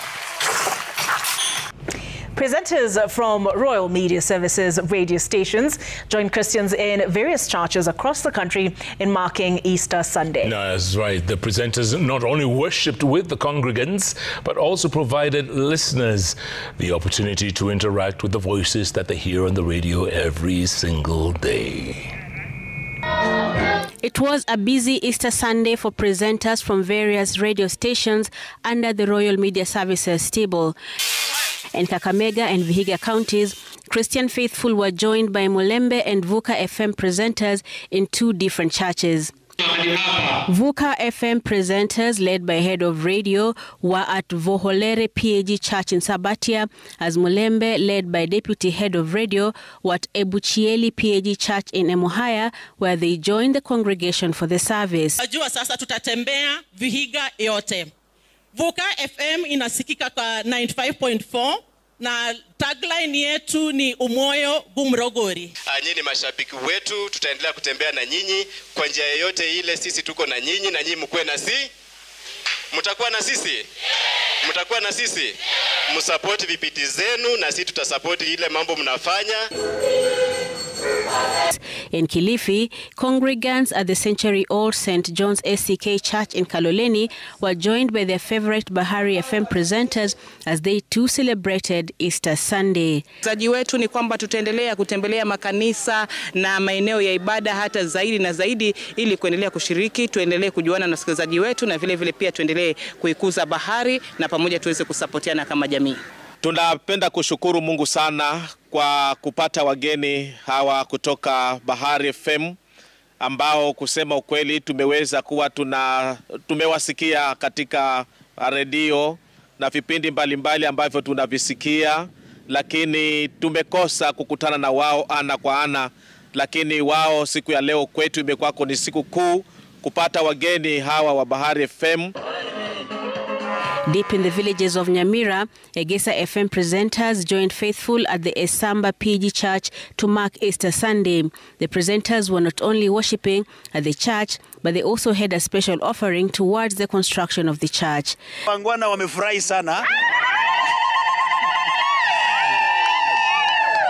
Presenters from Royal Media Services radio stations joined Christians in various churches across the country in marking Easter Sunday. No, that's right. The presenters not only worshipped with the congregants, but also provided listeners the opportunity to interact with the voices that they hear on the radio every single day. It was a busy Easter Sunday for presenters from various radio stations under the Royal Media Services stable. In Kakamega and Vihiga counties, Christian faithful were joined by Mulembe and Vuka FM presenters in two different churches. Vuka FM presenters, led by head of radio, were at Voholere PAG Church in Sabatia, as Mulembe, led by deputy head of radio, were at Ebuchieli PAG Church in Emuhaya, where they joined the congregation for the service. Ajua sasa tutatembea Vihiga yote. Vuka FM inasikika kwa 95.4 na tagline yetu ni umoyo gumrogori. Nyinyi mashabiki wetu, tutaendelea kutembea na nyinyi kwa njia yoyote ile. Sisi tuko na nyinyi na nyinyi mkue na sisi. Mtakuwa na sisi? Mtakuwa na sisi? Msupport vipindi zenu na sisi tutasupport ile mambo mnafanya. In Kilifi, congregants at the century-old St. John's SCK Church in Kaloleni were joined by their favorite Bahari FM presenters as they too celebrated Easter Sunday. Zaji wetu ni kwamba tutaendelea kutembelea makanisa na maeneo ya ibada hata zaidi na zaidi ili kuendelea kushiriki, tuendelee kujuana na wasikilizaji wetu na vile vile pia tuendelee kuikuza bahari na pamoja tuweze kusapotiana kama jamii. Tunapenda kushukuru Mungu sana kwa kupata wageni hawa kutoka Bahari FM ambao kusema ukweli tumeweza kuwa tumewasikia katika redio na vipindi mbalimbali ambavyo tunavisikia, lakini tumekosa kukutana na wao ana kwa ana, lakini wao siku ya leo kwetu imekuwa ni siku kuu kupata wageni hawa wa Bahari FM. Deep in the villages of Nyamira, Egesa FM presenters joined faithful at the Esamba PG Church to mark Easter Sunday. The presenters were not only worshipping at the church, but they also had a special offering towards the construction of the church. Wangwana wamefurahi sana.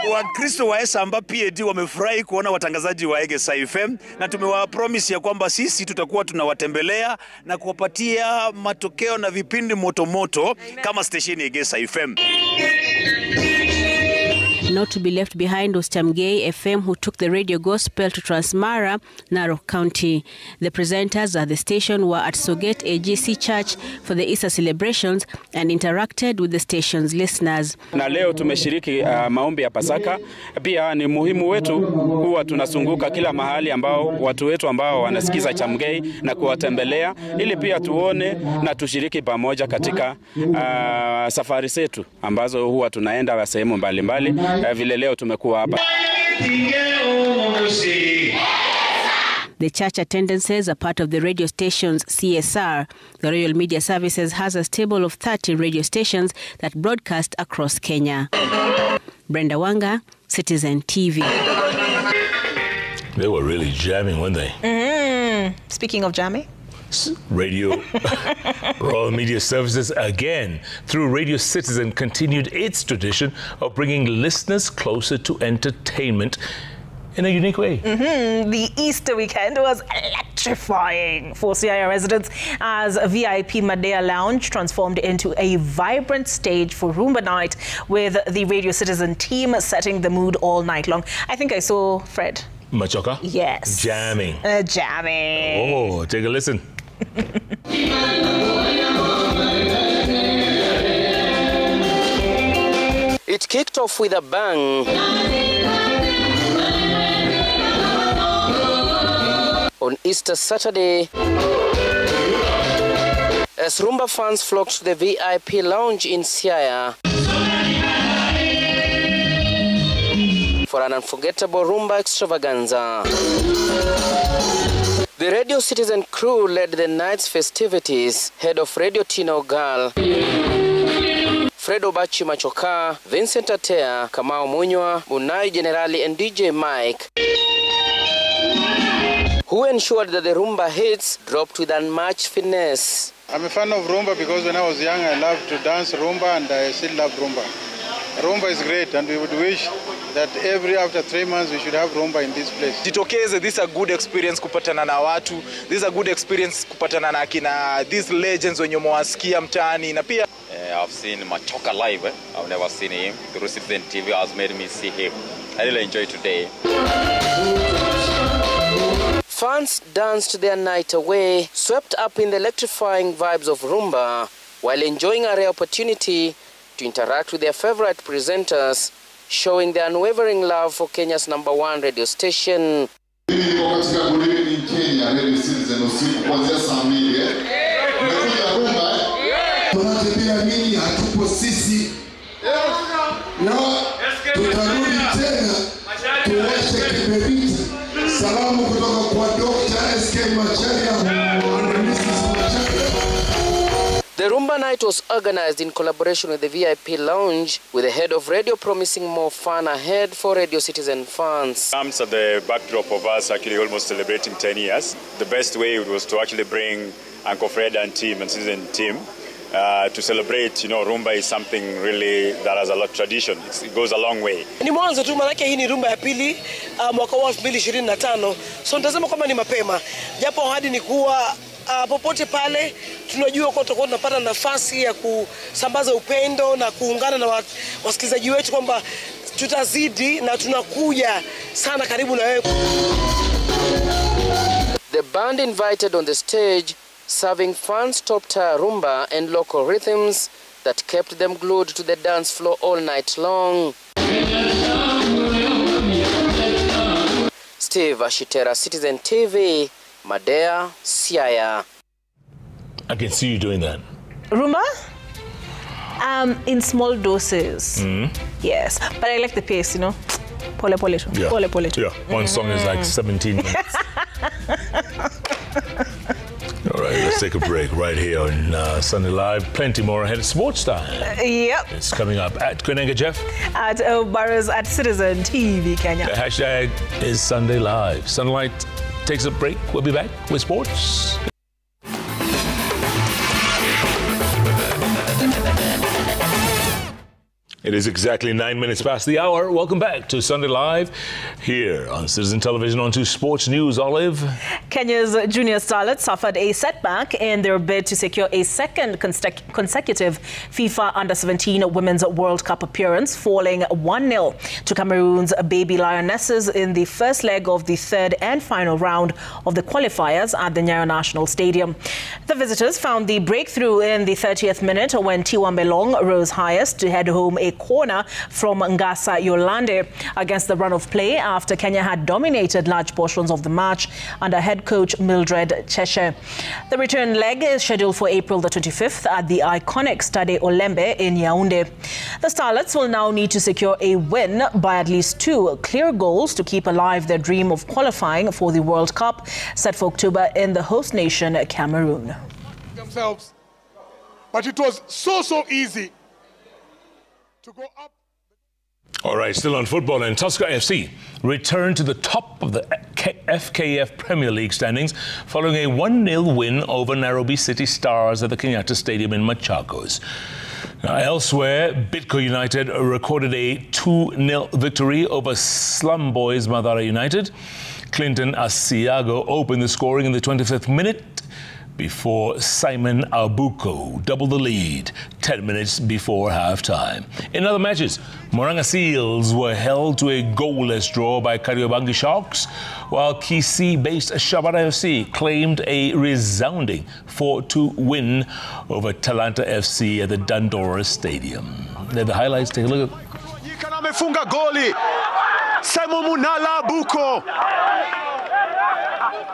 Wakristo wa Esamba PAD wamefurahi kuona watangazaji wa Egesa FM na tumewapromise ya kwamba sisi tutakuwa tunawatembelea na kuwapatia matokeo na vipindi moto kama station Egesa FM. Not to be left behind was Chamgei FM, who took the radio gospel to Transmara, Narok County. The presenters at the station were at Soget AGC Church for the Easter celebrations and interacted with the station's listeners. Na leo tumeshiriki maombi ya Pasaka. Pia ni muhimu wetu huwa tunazunguka kila mahali ambao watu wetu ambao wanasikiza Chamgei na kuwatembelea ili pia tuone na tushiriki pamoja katika safari zetu ambazo huwa tunaenda sehemu mbalimbali. Vile leo tumekuwa hapa. The church attendances are part of the radio station's CSR. The Royal Media Services has a stable of 30 radio stations that broadcast across Kenya. Brenda Wanga, Citizen TV. They were really jamming, weren't they? Speaking of jamming. Radio Royal Media Services again through Radio Citizen continued its tradition of bringing listeners closer to entertainment in a unique way. The Easter weekend was electrifying for Siaya residents as a VIP Madea Lounge transformed into a vibrant stage for Rumba Night with the Radio Citizen team setting the mood all night long. I think I saw Fred. Machoka? Yes. Jamming. Jamming. Oh, take a listen. It kicked off with a bang. On Easter Saturday, as Rumba fans flocked to the VIP lounge in Siaya for an unforgettable Rumba extravaganza. The Radio Citizen crew led the night's festivities. Head of Radio Tino Gal, Fredo Bachi Machoka, Vincent Atea, Kamau Munywa, Unai Generali and DJ Mike, who ensured that the Rumba hits dropped with unmatched finesse. I'm a fan of Rumba because when I was young I loved to dance Rumba and I still love Rumba. Rumba is great and we would wish that after 3 months we should have Rumba in this place. Jitokeze, this is a good experience kupatana na watu. This is a good experience kupatana na kina these legends wenye mwasikia mtaani na pia I've seen Machoka live. I've never seen him. Through Citizen TV has made me see him. I really enjoyed today. Fans danced their night away, swept up in the electrifying vibes of Rumba, while enjoying a rare opportunity to interact with their favorite presenters, showing their unwavering love for Kenya's #1 radio station. Salamu kutoka kwa Dr. SK Macharia and Mrs. Macharia. The Rumba night was organized in collaboration with the VIP Lounge, with the head of radio promising more fun ahead for Radio Citizen fans. Comes at the backdrop of us actually almost celebrating 10 years. The best way was to actually bring Uncle Fred and team and Citizen team to celebrate. You know, Rumba is something really that has a lot of tradition. It goes a long way. Ni mwanzo tu, manake hii ni Rumba ya pili mwaka wa 2025. So nitazama kama ni mapema. Japo hadi ni kuwa popote pale tunajua kwa tutakuwa tunapata nafasi ya kusambaza upendo na kuungana na wasikilizaji wetu kwamba tutazidi na tunakuja sana karibu na wewe. The band invited on the stage, serving fans top-tier Rumba and local rhythms that kept them glued to the dance floor all night long. Steve Ashitera, Citizen TV, Madea, Siaya. I can see you doing that. Rumba? In small doses. Yes, but I like the pace, you know. Pole pole. Yeah. Pole pole. Yeah. One song is like 17 minutes. All right, let's take a break right here on Sunday Live. Plenty more ahead. Sports Time. Yep. It's coming up at Kwenenga Jeff. At Barrows at Citizen TV Kenya. The hashtag is Sunday Live. Sunlight takes a break. We'll be back with sports. It is exactly 9 minutes past the hour. Welcome back to Sunday Live here on Citizen Television. On to sports news. Olive. Kenya's junior starlets suffered a setback in their bid to secure a second consecutive FIFA Under-17 Women's World Cup appearance, falling 1-0 to Cameroon's Baby Lionesses in the first leg of the third and final round of the qualifiers at the Nyayo National Stadium. The visitors found the breakthrough in the 30th minute when Tiwa Melong rose highest to head home a corner from Ngasa Yolande against the run of play after Kenya had dominated large portions of the match under head coach Mildred Cheshe. The return leg is scheduled for April the 25th at the iconic Stade Olembe in Yaoundé. The Starlets will now need to secure a win by at least 2 clear goals to keep alive their dream of qualifying for the World Cup set for October in the host nation, Cameroon. Themselves, but it was so easy to go up. All right, still on football, and Tusker FC returned to the top of the FKF Premier League standings following a 1-0 win over Nairobi City Stars at the Kenyatta Stadium in Machakos. Now, elsewhere, Bidco United recorded a 2-0 victory over Slum Boys Mathare United. Clinton Asiago opened the scoring in the 25th minute before Simon Abuko doubled the lead 10 minutes before half-time. In other matches, Moranga Seals were held to a goalless draw by Kariobangi Sharks, while Kisii-based Shabana FC claimed a resounding 4-2 win over Talanta FC at the Dandora Stadium. They're the highlights. Take a look at. Yikana amefunga goli. Simon Munala Abuko.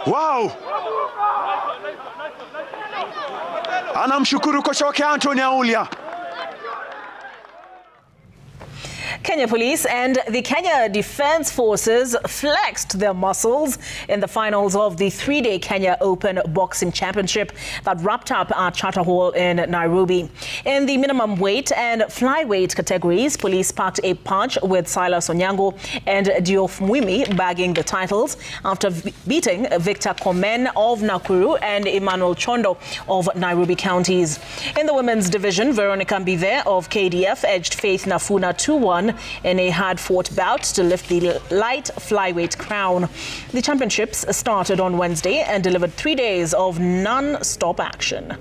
Wow. Anamshukuru kocha wake Anthony Aulia. Kenya Police and the Kenya Defence Forces flexed their muscles in the finals of the 3-day Kenya Open Boxing Championship that wrapped up at Charter Hall in Nairobi. In the minimum weight and flyweight categories, police packed a punch with Silas Onyango and Diof Mwimi bagging the titles after beating Victor Komen of Nakuru and Emmanuel Chondo of Nairobi counties. In the women's division, Veronica Mbive of KDF edged Faith Nafuna 2-1 in a hard-fought bout to lift the light flyweight crown. The championships started on Wednesday and delivered 3 days of non-stop action.